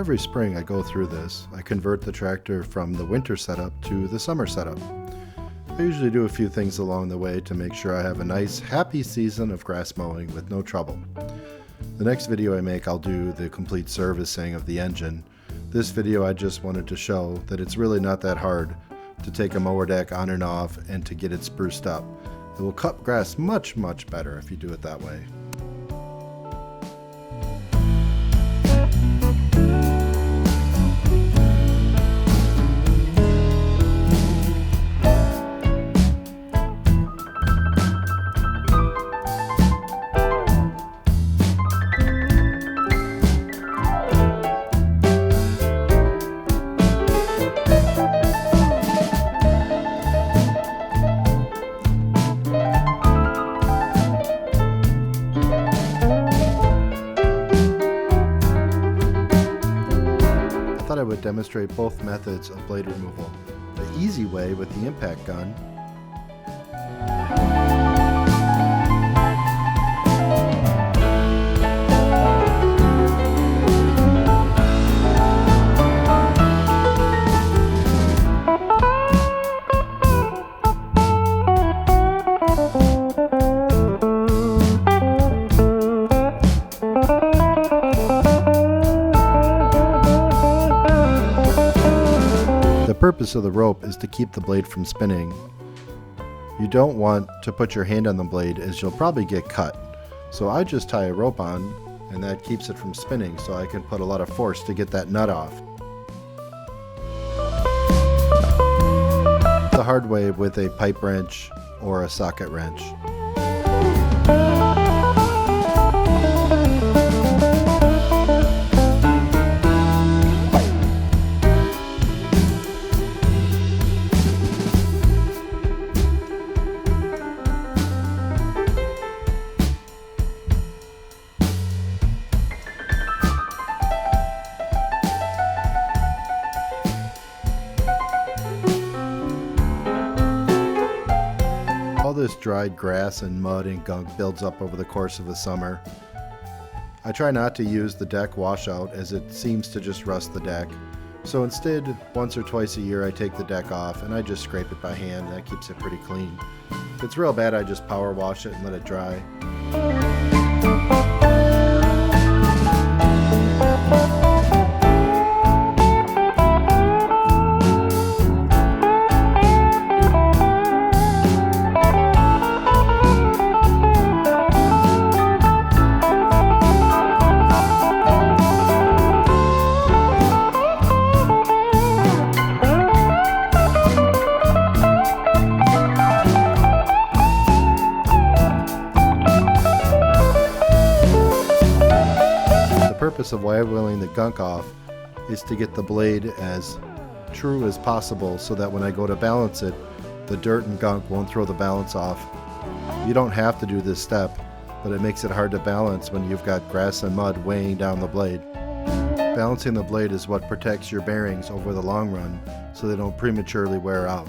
Every spring I go through this. I convert the tractor from the winter setup to the summer setup. I usually do a few things along the way to make sure I have a nice, happy season of grass mowing with no trouble. The next video I make, I'll do the complete servicing of the engine. This video I just wanted to show that it's really not that hard to take a mower deck on and off and to get it spruced up. It will cut grass much, much better if you do it that way. I would demonstrate both methods of blade removal. The easy way with the impact gun, the purpose of the rope is to keep the blade from spinning. You don't want to put your hand on the blade as you'll probably get cut. So I just tie a rope on and that keeps it from spinning so I can put a lot of force to get that nut off. The hard way with a pipe wrench or a socket wrench. All this dried grass and mud and gunk builds up over the course of the summer. I try not to use the deck washout as it seems to just rust the deck. So instead, once or twice a year I take the deck off and I just scrape it by hand. That keeps it pretty clean. If it's real bad, I just power wash it and let it dry. The purpose of oiling the gunk off is to get the blade as true as possible so that when I go to balance it, the dirt and gunk won't throw the balance off. You don't have to do this step, but it makes it hard to balance when you've got grass and mud weighing down the blade. Balancing the blade is what protects your bearings over the long run so they don't prematurely wear out.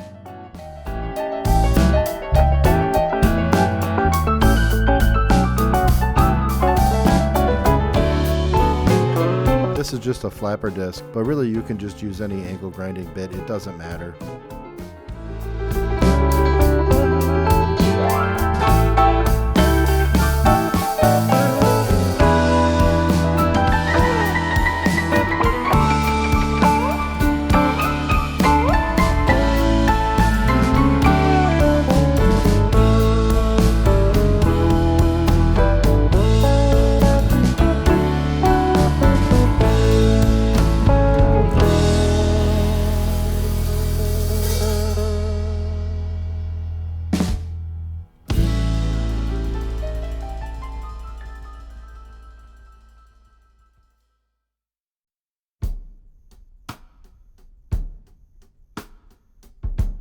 This is just a flapper disc, but really you can just use any angle grinding bit, it doesn't matter.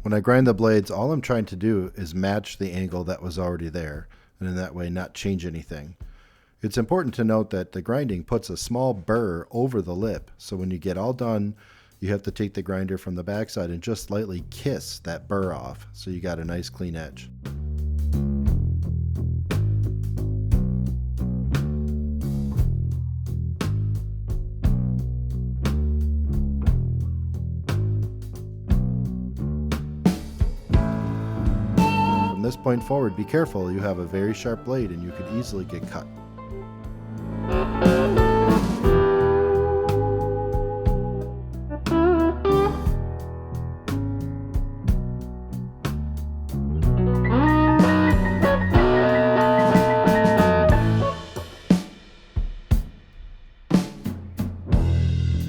When I grind the blades, all I'm trying to do is match the angle that was already there, and in that way not change anything. It's important to note that the grinding puts a small burr over the lip, so when you get all done, you have to take the grinder from the backside and just slightly kiss that burr off, so you got a nice clean edge. From this point forward, be careful, you have a very sharp blade and you could easily get cut.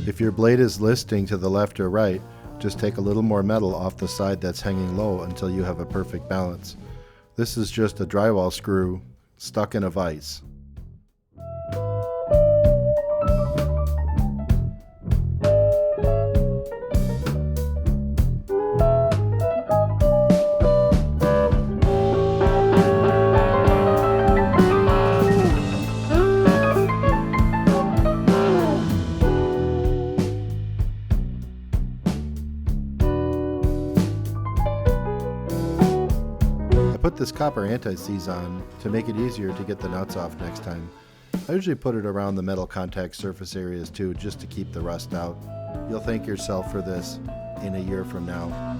If your blade is listing to the left or right, just take a little more metal off the side that's hanging low until you have a perfect balance. This is just a drywall screw stuck in a vise. Put this copper anti-seize on to make it easier to get the nuts off next time. I usually put it around the metal contact surface areas too, just to keep the rust out. You'll thank yourself for this in a year from now.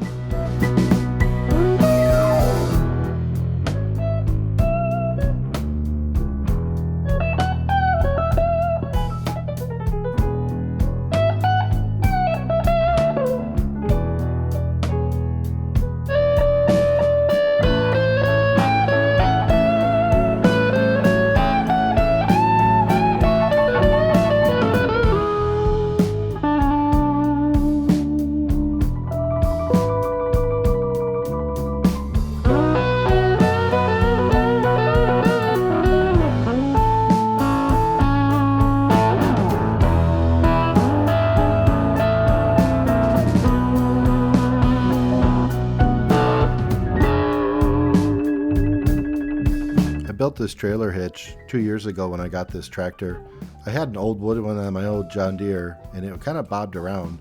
I built this trailer hitch 2 years ago when I got this tractor. I had an old wood one on my old John Deere and it kind of bobbed around.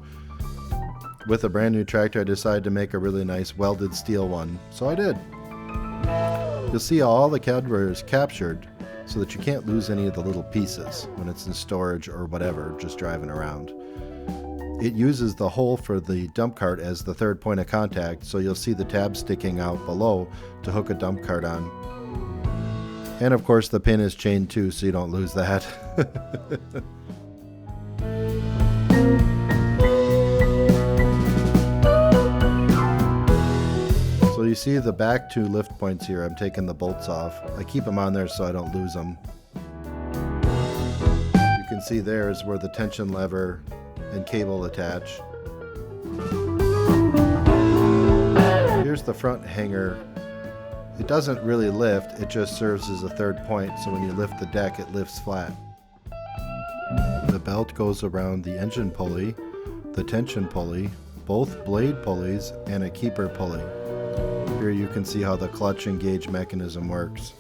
With a brand new tractor, I decided to make a really nice welded steel one, so I did. You'll see all the hardware is captured so that you can't lose any of the little pieces when it's in storage or whatever, just driving around. It uses the hole for the dump cart as the third point of contact, so you'll see the tab sticking out below to hook a dump cart on. And of course the pin is chained too, so you don't lose that. So you see the back two lift points here, I'm taking the bolts off. I keep them on there so I don't lose them. You can see there is where the tension lever and cable attach. Here's the front hanger. It doesn't really lift, it just serves as a third point, so when you lift the deck it lifts flat. The belt goes around the engine pulley, the tension pulley, both blade pulleys, and a keeper pulley. Here you can see how the clutch and gauge mechanism works.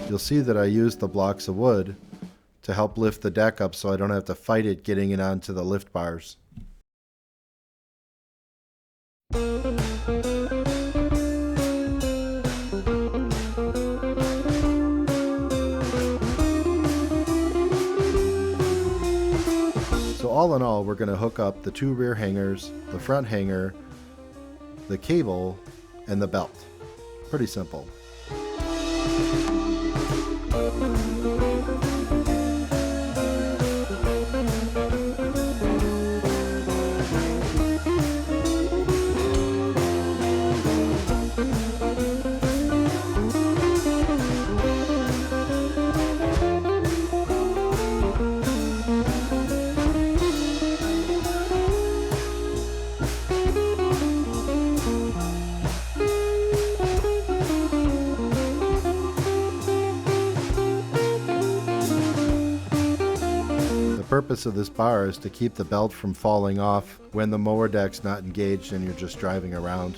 You'll see that I used the blocks of wood to help lift the deck up so I don't have to fight it getting it onto the lift bars. So all in all, we're going to hook up the two rear hangers, the front hanger, the cable, and the belt. Pretty simple. purpose of this bar is to keep the belt from falling off when the mower deck's not engaged and you're just driving around.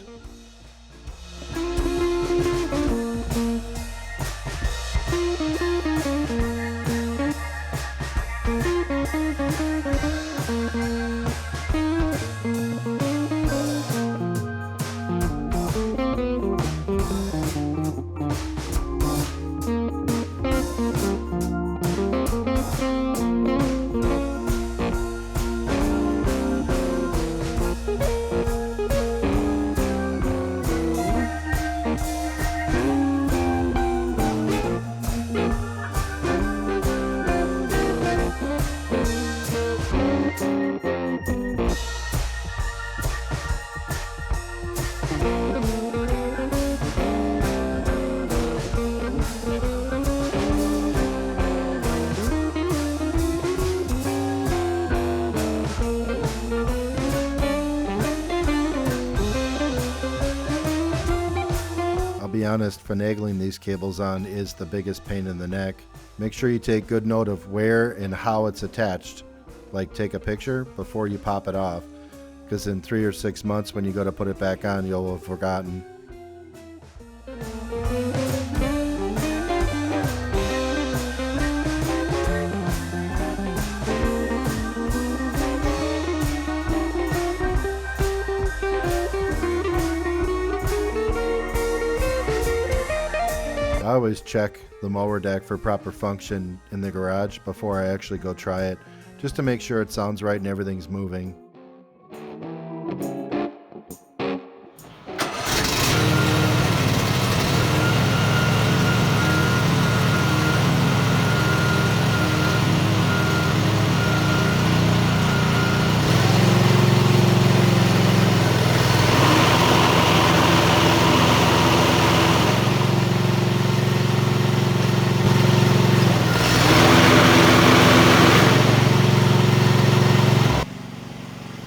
Be honest, finagling these cables on is the biggest pain in the neck. Make sure you take good note of where and how it's attached. Like, take a picture before you pop it off, because in 3 or 6 months when you go to put it back on, you'll have forgotten. I always check the mower deck for proper function in the garage before I actually go try it, just to make sure it sounds right and everything's moving.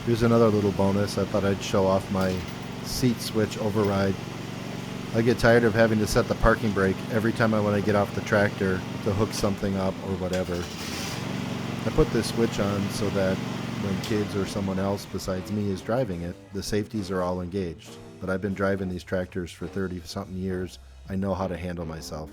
Here's another little bonus. I thought I'd show off my seat switch override. I get tired of having to set the parking brake every time I want to get off the tractor to hook something up or whatever. I put this switch on so that when kids or someone else besides me is driving it, the safeties are all engaged. But I've been driving these tractors for 30-something years. I know how to handle myself.